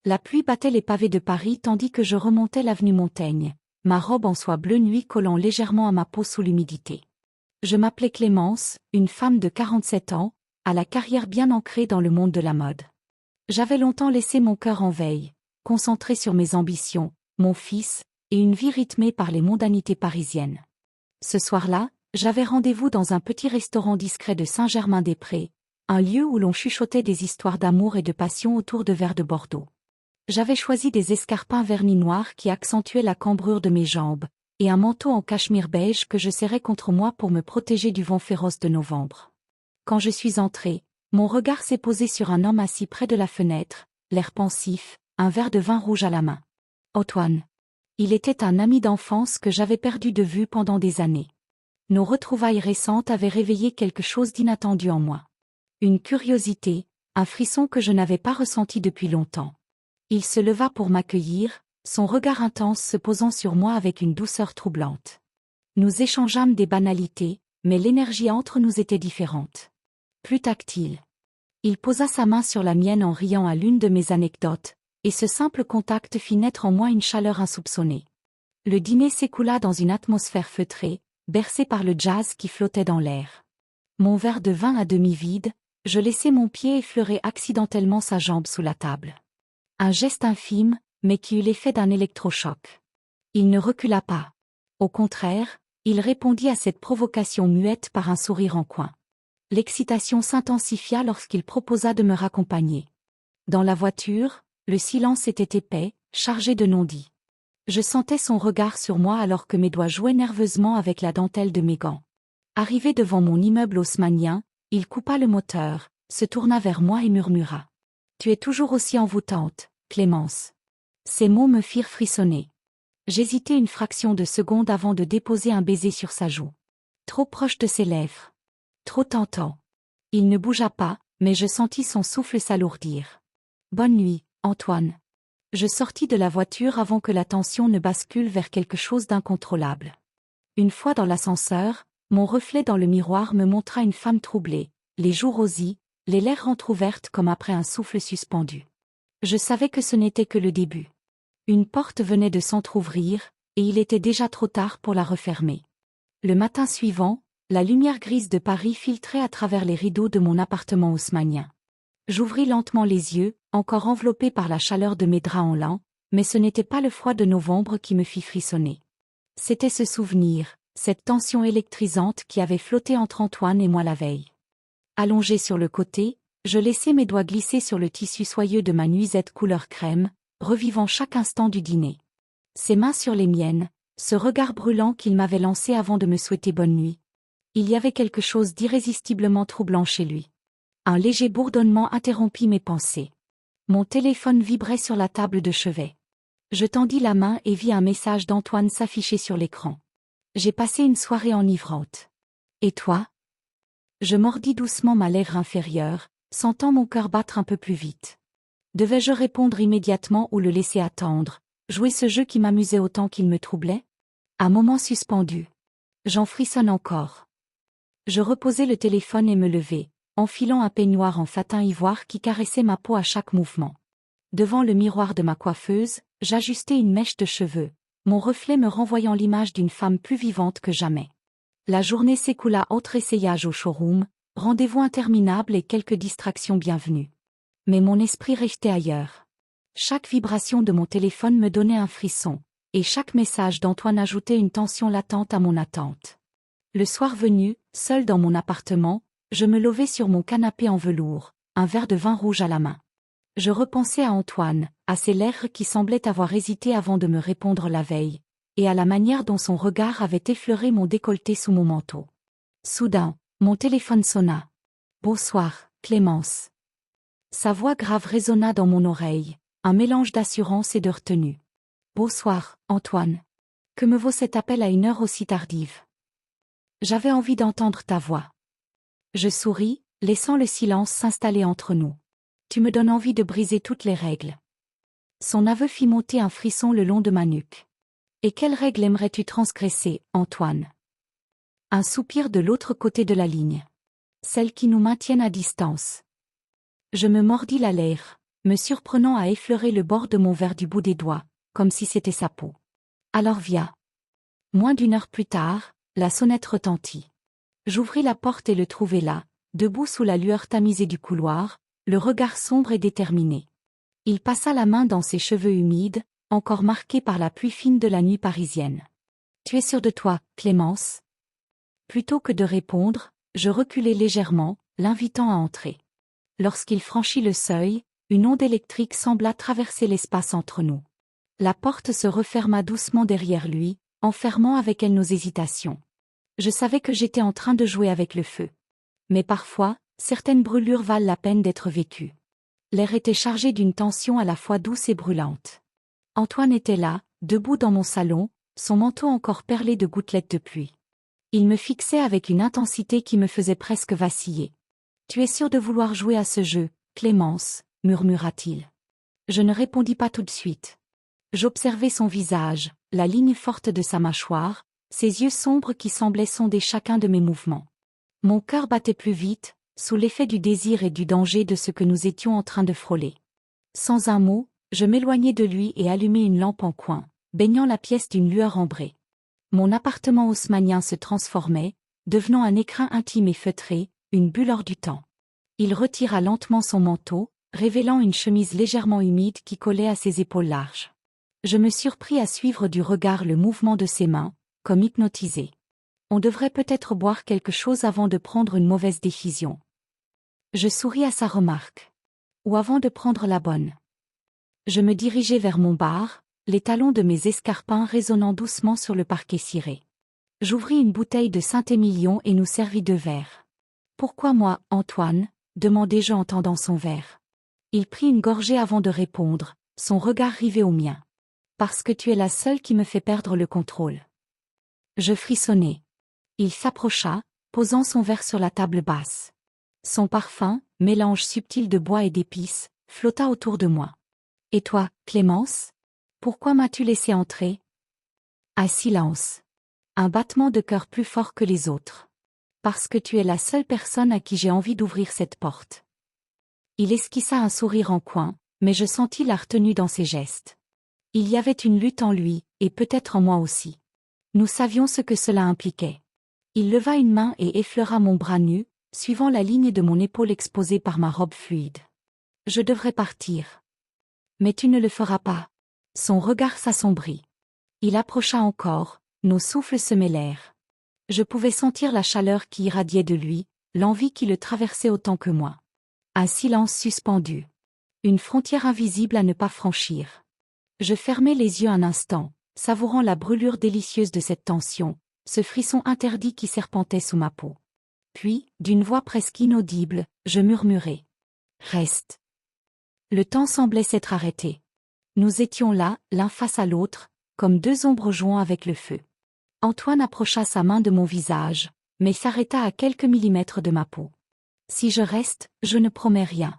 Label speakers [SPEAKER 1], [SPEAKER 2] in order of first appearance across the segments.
[SPEAKER 1] La pluie battait les pavés de Paris tandis que je remontais l'avenue Montaigne, ma robe en soie bleu nuit collant légèrement à ma peau sous l'humidité. Je m'appelais Clémence, une femme de 47 ans, à la carrière bien ancrée dans le monde de la mode. J'avais longtemps laissé mon cœur en veille, concentré sur mes ambitions, mon fils, et une vie rythmée par les mondanités parisiennes. Ce soir-là, j'avais rendez-vous dans un petit restaurant discret de Saint-Germain-des-Prés, un lieu où l'on chuchotait des histoires d'amour et de passion autour de verres de Bordeaux. J'avais choisi des escarpins vernis noirs qui accentuaient la cambrure de mes jambes, et un manteau en cachemire beige que je serrais contre moi pour me protéger du vent féroce de novembre. Quand je suis entrée, mon regard s'est posé sur un homme assis près de la fenêtre, l'air pensif, un verre de vin rouge à la main. Antoine. Il était un ami d'enfance que j'avais perdu de vue pendant des années. Nos retrouvailles récentes avaient réveillé quelque chose d'inattendu en moi. Une curiosité, un frisson que je n'avais pas ressenti depuis longtemps. Il se leva pour m'accueillir, son regard intense se posant sur moi avec une douceur troublante. Nous échangeâmes des banalités, mais l'énergie entre nous était différente. Plus tactile. Il posa sa main sur la mienne en riant à l'une de mes anecdotes, et ce simple contact fit naître en moi une chaleur insoupçonnée. Le dîner s'écoula dans une atmosphère feutrée, bercée par le jazz qui flottait dans l'air. Mon verre de vin à demi vide, je laissai mon pied effleurer accidentellement sa jambe sous la table. Un geste infime, mais qui eut l'effet d'un électrochoc. Il ne recula pas. Au contraire, il répondit à cette provocation muette par un sourire en coin. L'excitation s'intensifia lorsqu'il proposa de me raccompagner. Dans la voiture, le silence était épais, chargé de non-dits. Je sentais son regard sur moi alors que mes doigts jouaient nerveusement avec la dentelle de mes gants. Arrivé devant mon immeuble haussmannien, il coupa le moteur, se tourna vers moi et murmura. « Tu es toujours aussi envoûtante, Clémence. » Ces mots me firent frissonner. J'hésitai une fraction de seconde avant de déposer un baiser sur sa joue. Trop proche de ses lèvres. Trop tentant. Il ne bougea pas, mais je sentis son souffle s'alourdir. « Bonne nuit, Antoine. » Je sortis de la voiture avant que la tension ne bascule vers quelque chose d'incontrôlable. Une fois dans l'ascenseur, mon reflet dans le miroir me montra une femme troublée, les joues rosies, les lèvres entr'ouvertes comme après un souffle suspendu. Je savais que ce n'était que le début. Une porte venait de s'entr'ouvrir, et il était déjà trop tard pour la refermer. Le matin suivant, la lumière grise de Paris filtrait à travers les rideaux de mon appartement haussmannien. J'ouvris lentement les yeux, encore enveloppé par la chaleur de mes draps en lin, mais ce n'était pas le froid de novembre qui me fit frissonner. C'était ce souvenir, cette tension électrisante qui avait flotté entre Antoine et moi la veille. Allongé sur le côté, je laissai mes doigts glisser sur le tissu soyeux de ma nuisette couleur crème, revivant chaque instant du dîner. Ses mains sur les miennes, ce regard brûlant qu'il m'avait lancé avant de me souhaiter bonne nuit. Il y avait quelque chose d'irrésistiblement troublant chez lui. Un léger bourdonnement interrompit mes pensées. Mon téléphone vibrait sur la table de chevet. Je tendis la main et vis un message d'Antoine s'afficher sur l'écran. J'ai passé une soirée enivrante. Et toi? Je mordis doucement ma lèvre inférieure, sentant mon cœur battre un peu plus vite. Devais-je répondre immédiatement ou le laisser attendre, jouer ce jeu qui m'amusait autant qu'il me troublait? Un moment suspendu. J'en frissonne encore. Je reposai le téléphone et me levai, enfilant un peignoir en satin ivoire qui caressait ma peau à chaque mouvement. Devant le miroir de ma coiffeuse, j'ajustai une mèche de cheveux, mon reflet me renvoyant l'image d'une femme plus vivante que jamais. La journée s'écoula autre essayage au showroom, rendez-vous interminable et quelques distractions bienvenues. Mais mon esprit restait ailleurs. Chaque vibration de mon téléphone me donnait un frisson, et chaque message d'Antoine ajoutait une tension latente à mon attente. Le soir venu, seul dans mon appartement, je me levai sur mon canapé en velours, un verre de vin rouge à la main. Je repensais à Antoine, à ses lèvres qui semblaient avoir hésité avant de me répondre la veille, et à la manière dont son regard avait effleuré mon décolleté sous mon manteau. Soudain, mon téléphone sonna. « Bonsoir, Clémence. » Sa voix grave résonna dans mon oreille, un mélange d'assurance et de retenue. « Bonsoir, Antoine. Que me vaut cet appel à une heure aussi tardive? J'avais envie d'entendre ta voix. » Je souris, laissant le silence s'installer entre nous. « Tu me donnes envie de briser toutes les règles. » Son aveu fit monter un frisson le long de ma nuque. « Et quelles règles aimerais-tu transgresser, Antoine? » Un soupir de l'autre côté de la ligne. « Celles qui nous maintiennent à distance. » Je me mordis la lèvre, me surprenant à effleurer le bord de mon verre du bout des doigts, comme si c'était sa peau. Alors viens. Moins d'une heure plus tard, la sonnette retentit. J'ouvris la porte et le trouvai là, debout sous la lueur tamisée du couloir, le regard sombre et déterminé. Il passa la main dans ses cheveux humides, encore marqués par la pluie fine de la nuit parisienne. « Tu es sûre de toi, Clémence ?» Plutôt que de répondre, je reculai légèrement, l'invitant à entrer. Lorsqu'il franchit le seuil, une onde électrique sembla traverser l'espace entre nous. La porte se referma doucement derrière lui, enfermant avec elle nos hésitations. Je savais que j'étais en train de jouer avec le feu. Mais parfois, certaines brûlures valent la peine d'être vécues. L'air était chargé d'une tension à la fois douce et brûlante. Antoine était là, debout dans mon salon, son manteau encore perlé de gouttelettes de pluie. Il me fixait avec une intensité qui me faisait presque vaciller. « Tu es sûre de vouloir jouer à ce jeu, Clémence ?» murmura-t-il. Je ne répondis pas tout de suite. J'observai son visage, la ligne forte de sa mâchoire, ses yeux sombres qui semblaient sonder chacun de mes mouvements. Mon cœur battait plus vite, sous l'effet du désir et du danger de ce que nous étions en train de frôler. Sans un mot, je m'éloignai de lui et allumai une lampe en coin, baignant la pièce d'une lueur ambrée. Mon appartement haussmannien se transformait, devenant un écrin intime et feutré, une bulle hors du temps. Il retira lentement son manteau, révélant une chemise légèrement humide qui collait à ses épaules larges. Je me surpris à suivre du regard le mouvement de ses mains, comme hypnotisé. On devrait peut-être boire quelque chose avant de prendre une mauvaise décision. Je souris à sa remarque. Ou avant de prendre la bonne. Je me dirigeai vers mon bar, les talons de mes escarpins résonnant doucement sur le parquet ciré. J'ouvris une bouteille de Saint-Émilion et nous servis 2 verres. « Pourquoi moi, Antoine ?» demandai-je en tendant son verre. Il prit une gorgée avant de répondre, son regard rivé au mien. « Parce que tu es la seule qui me fait perdre le contrôle. » Je frissonnai. Il s'approcha, posant son verre sur la table basse. Son parfum, mélange subtil de bois et d'épices, flotta autour de moi. « Et toi, Clémence ? Pourquoi m'as-tu laissé entrer ?» Un silence. Un battement de cœur plus fort que les autres. « Parce que tu es la seule personne à qui j'ai envie d'ouvrir cette porte. » Il esquissa un sourire en coin, mais je sentis la retenue dans ses gestes. Il y avait une lutte en lui, et peut-être en moi aussi. Nous savions ce que cela impliquait. Il leva une main et effleura mon bras nu, suivant la ligne de mon épaule exposée par ma robe fluide. « Je devrais partir. »« Mais tu ne le feras pas. » Son regard s'assombrit. Il approcha encore, nos souffles se mêlèrent. Je pouvais sentir la chaleur qui irradiait de lui, l'envie qui le traversait autant que moi. Un silence suspendu. Une frontière invisible à ne pas franchir. Je fermai les yeux un instant, savourant la brûlure délicieuse de cette tension, ce frisson interdit qui serpentait sous ma peau. Puis, d'une voix presque inaudible, je murmurai. « Reste. » Le temps semblait s'être arrêté. Nous étions là, l'un face à l'autre, comme 2 ombres jouant avec le feu. Antoine approcha sa main de mon visage, mais s'arrêta à quelques millimètres de ma peau. « Si je reste, je ne promets rien. »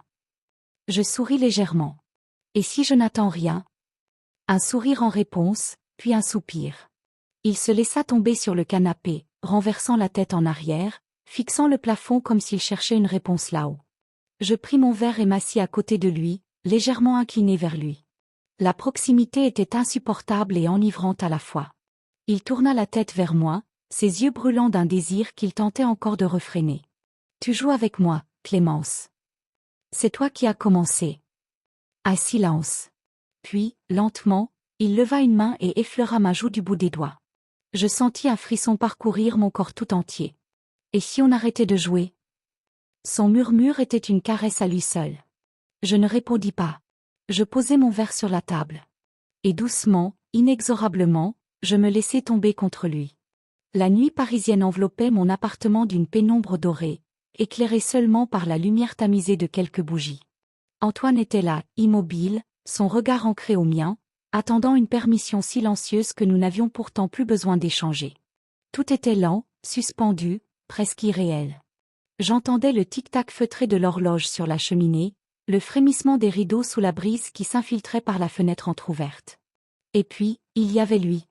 [SPEAKER 1] Je souris légèrement. « Et si je n'attends rien ?» Un sourire en réponse, puis un soupir. Il se laissa tomber sur le canapé, renversant la tête en arrière, fixant le plafond comme s'il cherchait une réponse là-haut. Je pris mon verre et m'assis à côté de lui, légèrement incliné vers lui. La proximité était insupportable et enivrante à la fois. Il tourna la tête vers moi, ses yeux brûlants d'un désir qu'il tentait encore de refréner. « Tu joues avec moi, Clémence. C'est toi qui as commencé. » Un silence. Puis, lentement, il leva une main et effleura ma joue du bout des doigts. Je sentis un frisson parcourir mon corps tout entier. Et si on arrêtait de jouer ? Son murmure était une caresse à lui seul. Je ne répondis pas. Je posai mon verre sur la table. Et doucement, inexorablement, je me laissai tomber contre lui. La nuit parisienne enveloppait mon appartement d'une pénombre dorée, éclairée seulement par la lumière tamisée de quelques bougies. Antoine était là, immobile, son regard ancré au mien, attendant une permission silencieuse que nous n'avions pourtant plus besoin d'échanger. Tout était lent, suspendu, presque irréel. J'entendais le tic-tac feutré de l'horloge sur la cheminée, le frémissement des rideaux sous la brise qui s'infiltrait par la fenêtre entr'ouverte. Et puis, il y avait lui.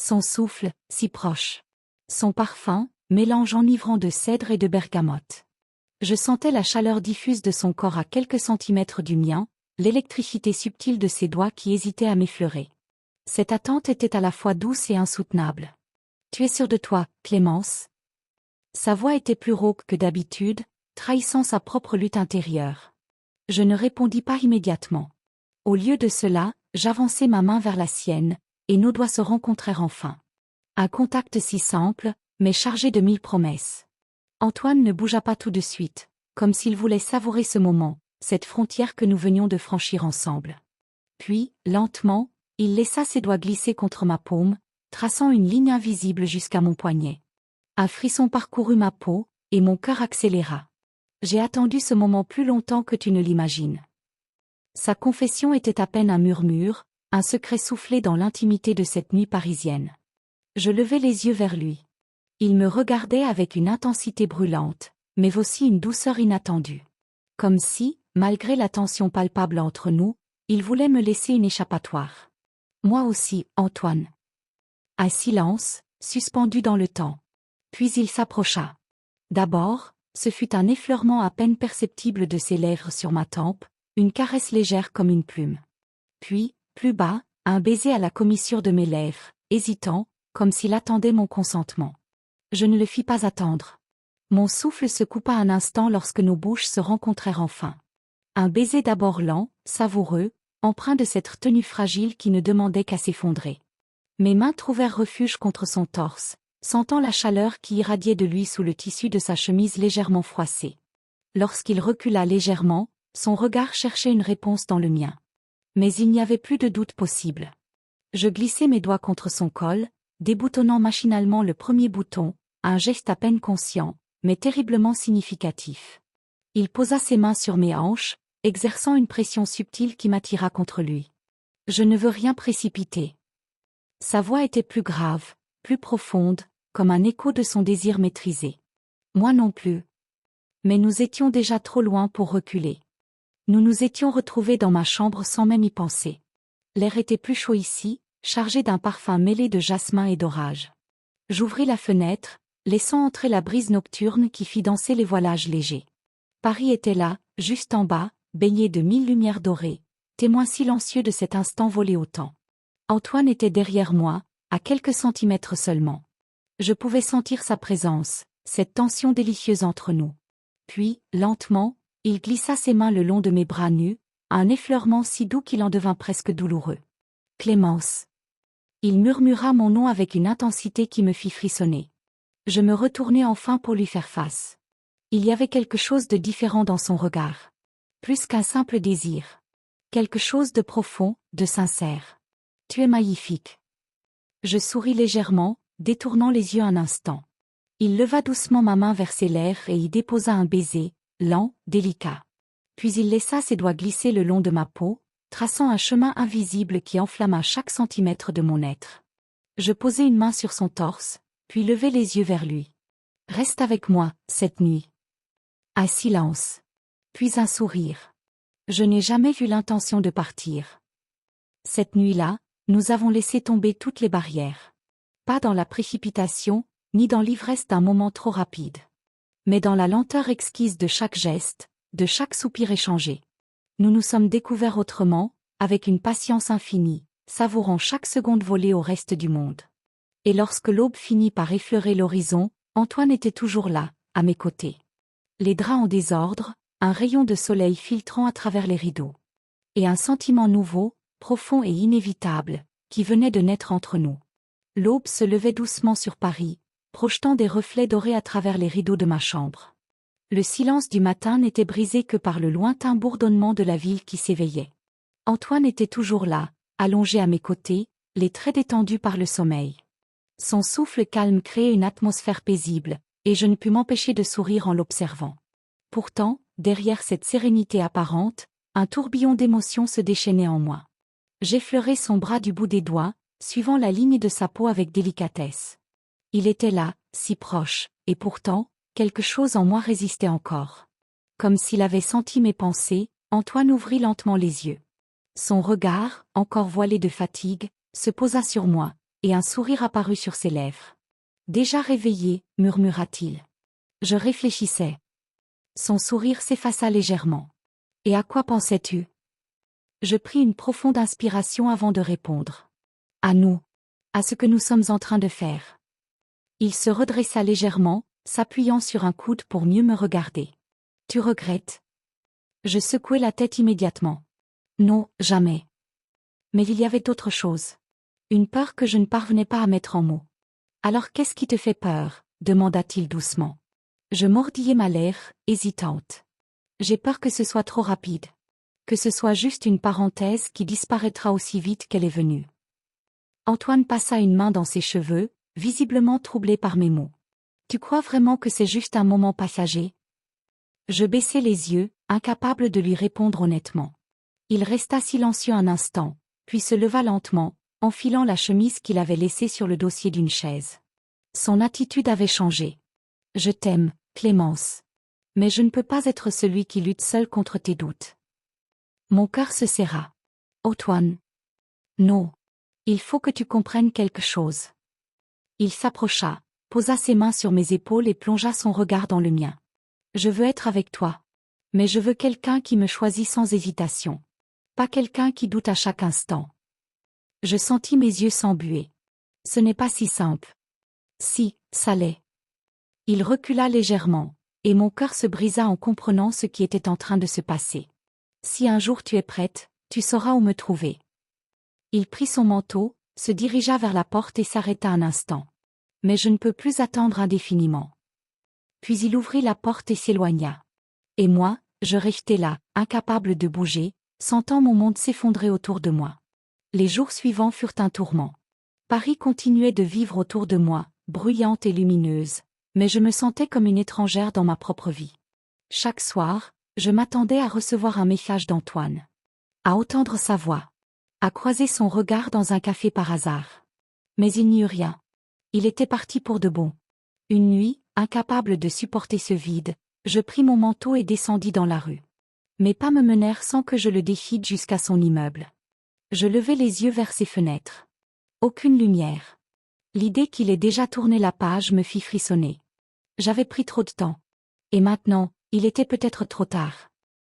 [SPEAKER 1] Son souffle, si proche. Son parfum, mélange enivrant de cèdre et de bergamote. Je sentais la chaleur diffuse de son corps à quelques centimètres du mien, l'électricité subtile de ses doigts qui hésitaient à m'effleurer. Cette attente était à la fois douce et insoutenable. « Tu es sûre de toi, Clémence ?» Sa voix était plus rauque que d'habitude, trahissant sa propre lutte intérieure. Je ne répondis pas immédiatement. Au lieu de cela, j'avançai ma main vers la sienne, et nos doigts se rencontrèrent enfin. Un contact si simple, mais chargé de 1000 promesses. Antoine ne bougea pas tout de suite, comme s'il voulait savourer ce moment, cette frontière que nous venions de franchir ensemble. Puis, lentement, il laissa ses doigts glisser contre ma paume, traçant une ligne invisible jusqu'à mon poignet. Un frisson parcourut ma peau, et mon cœur accéléra. J'ai attendu ce moment plus longtemps que tu ne l'imagines. Sa confession était à peine un murmure, un secret soufflé dans l'intimité de cette nuit parisienne. Je levai les yeux vers lui. Il me regardait avec une intensité brûlante, mais aussi une douceur inattendue. Comme si, malgré la tension palpable entre nous, il voulait me laisser une échappatoire. Moi aussi, Antoine. Un silence, suspendu dans le temps. Puis il s'approcha. D'abord, ce fut un effleurement à peine perceptible de ses lèvres sur ma tempe, une caresse légère comme une plume. Puis, plus bas, un baiser à la commissure de mes lèvres, hésitant, comme s'il attendait mon consentement. Je ne le fis pas attendre. Mon souffle se coupa un instant lorsque nos bouches se rencontrèrent enfin. Un baiser d'abord lent, savoureux, empreint de cette tenue fragile qui ne demandait qu'à s'effondrer. Mes mains trouvèrent refuge contre son torse, sentant la chaleur qui irradiait de lui sous le tissu de sa chemise légèrement froissée. Lorsqu'il recula légèrement, son regard cherchait une réponse dans le mien. Mais il n'y avait plus de doute possible. Je glissai mes doigts contre son col, déboutonnant machinalement le premier bouton, un geste à peine conscient, mais terriblement significatif. Il posa ses mains sur mes hanches, exerçant une pression subtile qui m'attira contre lui. Je ne veux rien précipiter. Sa voix était plus grave, plus profonde, comme un écho de son désir maîtrisé. Moi non plus. Mais nous étions déjà trop loin pour reculer. Nous nous étions retrouvés dans ma chambre sans même y penser. L'air était plus chaud ici, chargé d'un parfum mêlé de jasmin et d'orage. J'ouvris la fenêtre, laissant entrer la brise nocturne qui fit danser les voilages légers. Paris était là, juste en bas, baigné de 1000 lumières dorées, témoin silencieux de cet instant volé au temps. Antoine était derrière moi, à quelques centimètres seulement. Je pouvais sentir sa présence, cette tension délicieuse entre nous. Puis, lentement, il glissa ses mains le long de mes bras nus, un effleurement si doux qu'il en devint presque douloureux. « Clémence !» Il murmura mon nom avec une intensité qui me fit frissonner. Je me retournai enfin pour lui faire face. Il y avait quelque chose de différent dans son regard. Plus qu'un simple désir. Quelque chose de profond, de sincère. « Tu es magnifique. » Je souris légèrement, détournant les yeux un instant. Il leva doucement ma main vers ses lèvres et y déposa un baiser, lent, délicat. Puis il laissa ses doigts glisser le long de ma peau, traçant un chemin invisible qui enflamma chaque centimètre de mon être. Je posai une main sur son torse, puis levai les yeux vers lui. « Reste avec moi, cette nuit. » Un silence. Puis un sourire. Je n'ai jamais eu l'intention de partir. Cette nuit-là, nous avons laissé tomber toutes les barrières. Pas dans la précipitation, ni dans l'ivresse d'un moment trop rapide. Mais dans la lenteur exquise de chaque geste, de chaque soupir échangé. Nous nous sommes découverts autrement, avec une patience infinie, savourant chaque seconde volée au reste du monde. Et lorsque l'aube finit par effleurer l'horizon, Antoine était toujours là, à mes côtés. Les draps en désordre, un rayon de soleil filtrant à travers les rideaux. Et un sentiment nouveau, profond et inévitable, qui venait de naître entre nous. L'aube se levait doucement sur Paris, projetant des reflets dorés à travers les rideaux de ma chambre. Le silence du matin n'était brisé que par le lointain bourdonnement de la ville qui s'éveillait. Antoine était toujours là, allongé à mes côtés, les traits détendus par le sommeil. Son souffle calme créait une atmosphère paisible, et je ne pus m'empêcher de sourire en l'observant. Pourtant, derrière cette sérénité apparente, un tourbillon d'émotions se déchaînait en moi. J'effleurai son bras du bout des doigts, suivant la ligne de sa peau avec délicatesse. Il était là, si proche, et pourtant, quelque chose en moi résistait encore. Comme s'il avait senti mes pensées, Antoine ouvrit lentement les yeux. Son regard, encore voilé de fatigue, se posa sur moi, et un sourire apparut sur ses lèvres. « Déjà réveillé » murmura-t-il. Je réfléchissais. Son sourire s'effaça légèrement. « Et à quoi pensais-tu » Je pris une profonde inspiration avant de répondre. À nous. À ce que nous sommes en train de faire. Il se redressa légèrement, s'appuyant sur un coude pour mieux me regarder. Tu regrettes? Je secouai la tête immédiatement. Non, jamais. Mais il y avait autre chose. Une peur que je ne parvenais pas à mettre en mots. Alors qu'est-ce qui te fait peur? Demanda-t-il doucement. Je mordillai ma lèvre, hésitante. J'ai peur que ce soit trop rapide. Que ce soit juste une parenthèse qui disparaîtra aussi vite qu'elle est venue. Antoine passa une main dans ses cheveux, visiblement troublé par mes mots. Tu crois vraiment que c'est juste un moment passager? Je baissai les yeux, incapable de lui répondre honnêtement. Il resta silencieux un instant, puis se leva lentement, enfilant la chemise qu'il avait laissée sur le dossier d'une chaise. Son attitude avait changé. Je t'aime, Clémence. Mais je ne peux pas être celui qui lutte seul contre tes doutes. Mon cœur se serra. Antoine. Non. Il faut que tu comprennes quelque chose. Il s'approcha, posa ses mains sur mes épaules et plongea son regard dans le mien. Je veux être avec toi. Mais je veux quelqu'un qui me choisit sans hésitation. Pas quelqu'un qui doute à chaque instant. Je sentis mes yeux s'embuer. Ce n'est pas si simple. Si, ça l'est. Il recula légèrement, et mon cœur se brisa en comprenant ce qui était en train de se passer. Si un jour tu es prête, tu sauras où me trouver. Il prit son manteau, se dirigea vers la porte et s'arrêta un instant. Mais je ne peux plus attendre indéfiniment. Puis il ouvrit la porte et s'éloigna. Et moi, je restai là, incapable de bouger, sentant mon monde s'effondrer autour de moi. Les jours suivants furent un tourment. Paris continuait de vivre autour de moi, bruyante et lumineuse, mais je me sentais comme une étrangère dans ma propre vie. Chaque soir, je m'attendais à recevoir un message d'Antoine. À entendre sa voix. À croiser son regard dans un café par hasard. Mais il n'y eut rien. Il était parti pour de bon. Une nuit, incapable de supporter ce vide, je pris mon manteau et descendis dans la rue. Mes pas me menèrent sans que je le défide jusqu'à son immeuble. Je levai les yeux vers ses fenêtres. Aucune lumière. L'idée qu'il ait déjà tourné la page me fit frissonner. J'avais pris trop de temps. Et maintenant, il était peut-être trop tard.